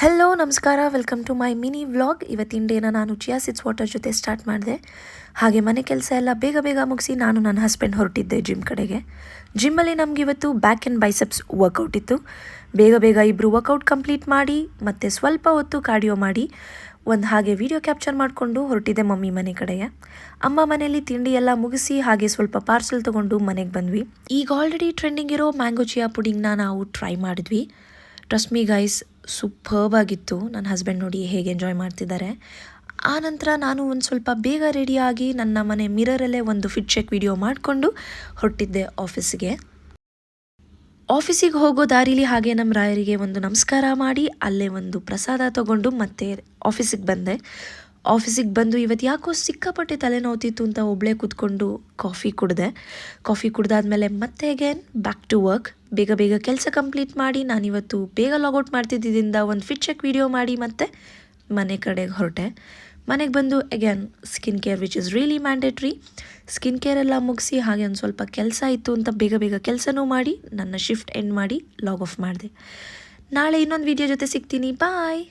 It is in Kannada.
ಹಲೋ ನಮಸ್ಕಾರ, welcome to my mini vlog. ಇವತ್ತಿನ ಡೇನ ನಾನು ಚಿಯಾ ಸೀಡ್ಸ್ ವಾಟರ್ ಜೊತೆ ಸ್ಟಾರ್ಟ್ ಮಾಡಿದೆ. ಹಾಗೆ ಮನೆ ಕೆಲಸ ಎಲ್ಲ ಬೇಗ ಬೇಗ ಮುಗಿಸಿ ನಾನು ನನ್ನ ಹಸ್ಬೆಂಡ್ ಹೊರಟಿದ್ದೆ ಜಿಮ್ ಕಡೆಗೆ. ಜಿಮ್ಮಲ್ಲಿ ನಮ್ಗೆ ಇವತ್ತು ಬ್ಯಾಕ್ ಆ್ಯಂಡ್ ಬೈಸೆಪ್ಸ್ ವರ್ಕೌಟ್ ಇತ್ತು. ಬೇಗ ಬೇಗ ಇಬ್ಬರು ವರ್ಕೌಟ್ ಕಂಪ್ಲೀಟ್ ಮಾಡಿ ಮತ್ತು ಸ್ವಲ್ಪ ಹೊತ್ತು ಕಾರ್ಡಿಯೋ ಮಾಡಿ ಒಂದು ಹಾಗೆ ವಿಡಿಯೋ ಕ್ಯಾಪ್ಚರ್ ಮಾಡಿಕೊಂಡು ಹೊರಟಿದ್ದೆ ಮಮ್ಮಿ ಮನೆ ಕಡೆಗೆ. ಅಮ್ಮ ಮನೆಯಲ್ಲಿ ತಿಂಡಿ ಎಲ್ಲ ಮುಗಿಸಿ ಹಾಗೆ ಸ್ವಲ್ಪ ಪಾರ್ಸೆಲ್ ತೊಗೊಂಡು ಮನೆಗೆ ಬಂದ್ವಿ. ಈಗ ಆಲ್ರೆಡಿ ಟ್ರೆಂಡಿಂಗ್ ಇರೋ ಮ್ಯಾಂಗೋ ಚಿಯಾ ಪುಡಿಂಗ್ನ ನಾವು ಟ್ರೈ ಮಾಡಿದ್ವಿ. ಟ್ರಸ್ಟ್ ಮೀ ಗೈಸ್, ಸೂಪರ್ಬ್ ಆಗಿತ್ತು. ನನ್ನ ಹಸ್ಬೆಂಡ್ ನೋಡಿ ಹೇಗೆ ಎಂಜಾಯ್ ಮಾಡ್ತಿದ್ದಾರೆ. ಆ ನಂತರ ನಾನು ಒಂದು ಸ್ವಲ್ಪ ಬೇಗ ರೆಡಿಯಾಗಿ ನನ್ನ ಮನೆ ಮಿರರಲ್ಲೇ ಒಂದು ಫಿಟ್ ಚೆಕ್ ವಿಡಿಯೋ ಮಾಡಿಕೊಂಡು ಹೊರಟಿದ್ದೆ ಆಫೀಸಿಗೆ. ಆಫೀಸಿಗೆ ಹೋಗೋ ದಾರಿಲಿ ಹಾಗೆ ನಮ್ಮ ರಾಯರಿಗೆ ಒಂದು ನಮಸ್ಕಾರ ಮಾಡಿ ಅಲ್ಲೇ ಒಂದು ಪ್ರಸಾದ ತೊಗೊಂಡು ಮತ್ತೆ ಆಫೀಸಿಗೆ ಬಂದೆ. ಆಫೀಸಿಗೆ ಬಂದು ಇವತ್ತು ಯಾಕೋ ಸಿಕ್ಕಾಪಟ್ಟೆ ತಲೆನೋವ್ತಿತ್ತು ಅಂತ ಒಬ್ಬಳೇ ಕೂತ್ಕೊಂಡು ಕಾಫಿ ಕುಡ್ದಾದ್ಮೇಲೆ ಮತ್ತೆ ಅಗೇನ್ ಬ್ಯಾಕ್ ಟು ವರ್ಕ್. ಬೇಗ ಬೇಗ ಕೆಲಸ ಕಂಪ್ಲೀಟ್ ಮಾಡಿ ನಾನಿವತ್ತು ಬೇಗ ಲಾಗೌಟ್ ಮಾಡ್ತಿದ್ದರಿಂದ ಒಂದು ಫಿಟ್ ಚೆಕ್ ವಿಡಿಯೋ ಮಾಡಿ ಮತ್ತೆ ಮನೆ ಕಡೆಗೆ ಹೊರಟೆ. ಮನೆಗೆ ಬಂದು again skin care which is really mandatory. Skin care ಎಲ್ಲ ಮುಗಿಸಿ ಹಾಗೆ ಒಂದು ಸ್ವಲ್ಪ ಕೆಲಸ ಇತ್ತು ಅಂತ ಬೇಗ ಬೇಗ ಕೆಲಸನೂ ಮಾಡಿ ನನ್ನ ಶಿಫ್ಟ್ ಎಂಡ್ ಮಾಡಿ ಲಾಗ್ ಆಫ್ ಮಾಡಿದೆ. ನಾಳೆ ಇನ್ನೊಂದು ವಿಡಿಯೋ ಜೊತೆ ಸಿಗ್ತೀನಿ. ಬಾಯ್.